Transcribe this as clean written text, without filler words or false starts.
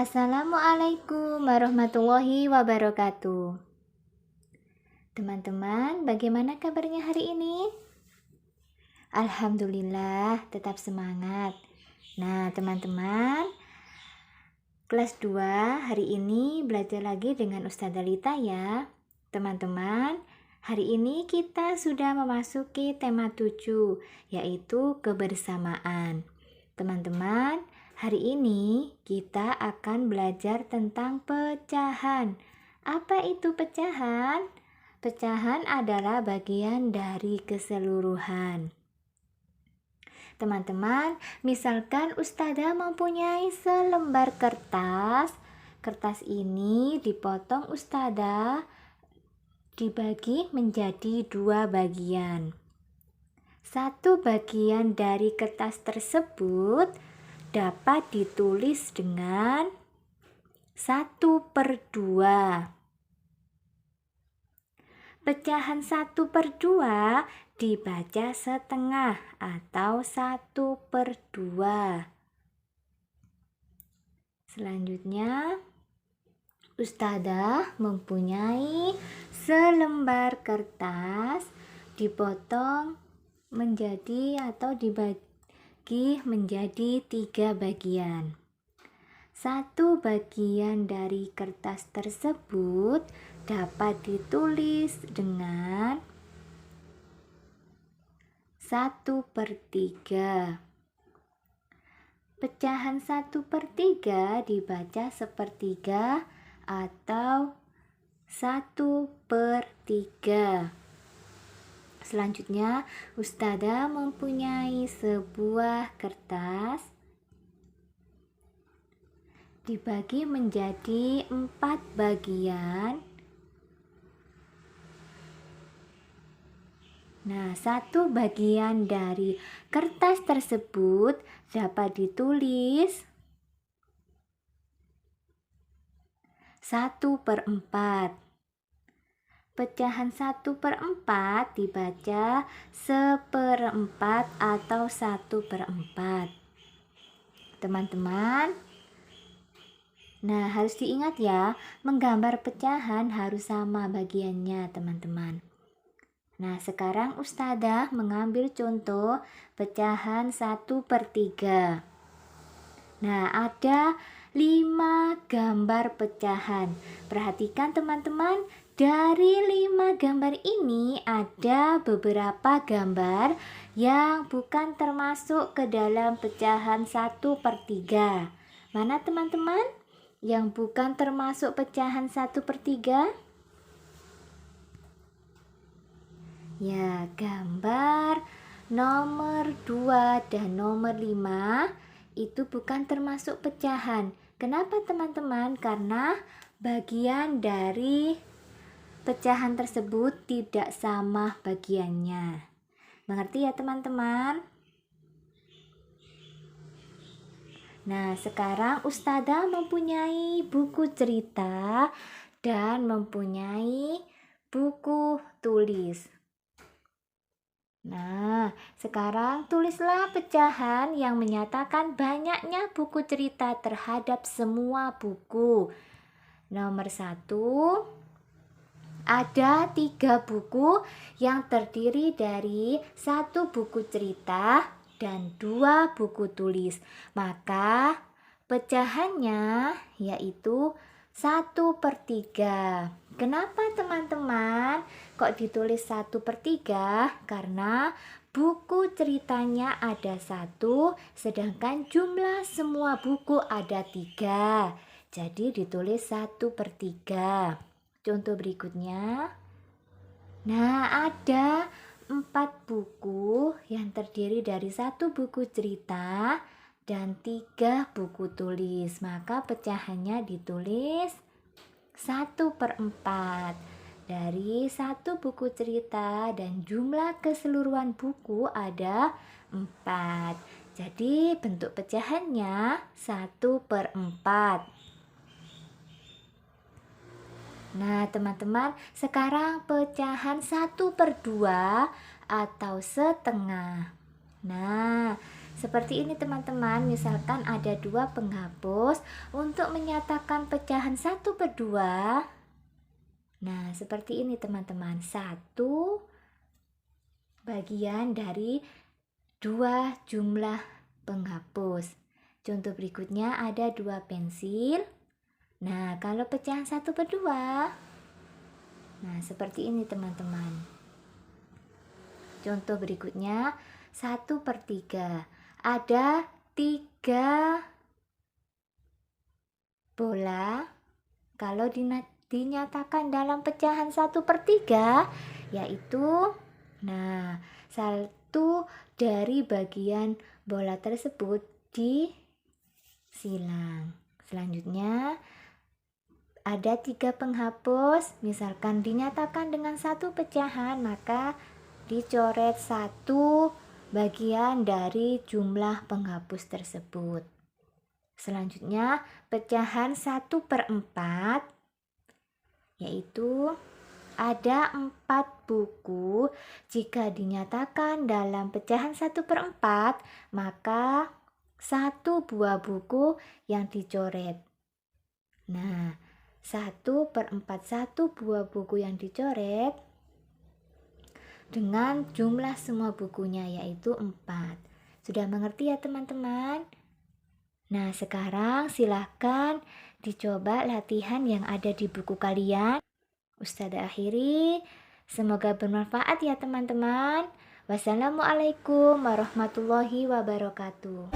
Assalamualaikum warahmatullahi wabarakatuh. Teman-teman, bagaimana kabarnya hari ini? Alhamdulillah, tetap semangat. Nah, teman-teman, kelas 2 hari ini belajar lagi dengan Ustazah Lita ya. Teman-teman, hari ini kita sudah memasuki tema 7, yaitu kebersamaan. Teman-teman, hari ini kita akan belajar tentang pecahan. Apa itu pecahan? Pecahan adalah bagian dari keseluruhan. Teman-teman, misalkan Ustazah mempunyai selembar kertas. Kertas ini dipotong Ustazah dibagi menjadi 2 bagian. Satu bagian dari kertas tersebut dapat ditulis dengan 1/2. Pecahan 1/2 dibaca setengah atau 1/2. Selanjutnya, Ustazah mempunyai selembar kertas dipotong menjadi atau dibagi menjadi 3 bagian. Satu bagian dari kertas tersebut dapat ditulis dengan 1/3. Pecahan 1/3 dibaca sepertiga atau 1/3. Selanjutnya, Ustazah mempunyai sebuah kertas dibagi menjadi 4 bagian. Nah, satu bagian dari kertas tersebut dapat ditulis 1/4. Pecahan 1/4 dibaca 1/4 atau 1/4. Teman-teman, nah harus diingat ya, menggambar pecahan harus sama bagiannya teman-teman. Nah, sekarang Ustazah mengambil contoh pecahan 1/3. Nah, ada 5 gambar pecahan. Perhatikan teman-teman, dari 5 gambar ini ada beberapa gambar yang bukan termasuk ke dalam pecahan 1/3. Mana teman-teman yang bukan termasuk pecahan 1/3? Ya, gambar nomor 2 dan nomor 5 itu bukan termasuk pecahan. Kenapa teman-teman? Karena bagian dari pecahan tersebut tidak sama bagiannya. Mengerti ya teman-teman? Nah, sekarang Ustazah mempunyai buku cerita dan mempunyai buku tulis. Nah, sekarang tulislah pecahan yang menyatakan banyaknya buku cerita terhadap semua buku. Nomor 1, ada 3 buku yang terdiri dari 1 buku cerita dan 2 buku tulis. Maka pecahannya yaitu 1/3. Kenapa teman-teman kok ditulis 1/3? Karena buku ceritanya ada 1, sedangkan jumlah semua buku ada 3. Jadi ditulis 1/3. Contoh berikutnya. Nah, ada 4 buku yang terdiri dari 1 buku cerita dan 3 buku tulis. Maka pecahannya ditulis 1/4. Dari 1 buku cerita dan jumlah keseluruhan buku ada 4. Jadi bentuk pecahannya 1/4. Nah teman-teman, sekarang pecahan 1/2 atau setengah. Nah, Seperti ini teman-teman, misalkan ada 2 penghapus untuk menyatakan pecahan 1/2. Nah, seperti ini teman-teman, 1 bagian dari 2 jumlah penghapus. Contoh berikutnya ada 2 pensil. Nah, kalau pecahan 1/2, nah seperti ini teman-teman. Contoh berikutnya 1/3. Ada 3 bola. Kalau dinyatakan dalam pecahan 1/3, yaitu nah, 1 dari bagian bola tersebut disilang. Selanjutnya ada 3 penghapus, misalkan dinyatakan dengan 1 pecahan, maka dicoret 1 bagian dari jumlah penghapus tersebut. Selanjutnya pecahan 1/4, yaitu ada 4 buku. Jika dinyatakan dalam pecahan 1/4, maka 1 buah buku yang dicoret. Nah, 1/4 1 buah buku yang dicoret dengan jumlah semua bukunya, yaitu 4. Sudah mengerti ya teman-teman? Nah, sekarang silahkan dicoba latihan yang ada di buku kalian. Ustazah akhiri, semoga bermanfaat ya teman-teman. Wassalamualaikum warahmatullahi wabarakatuh.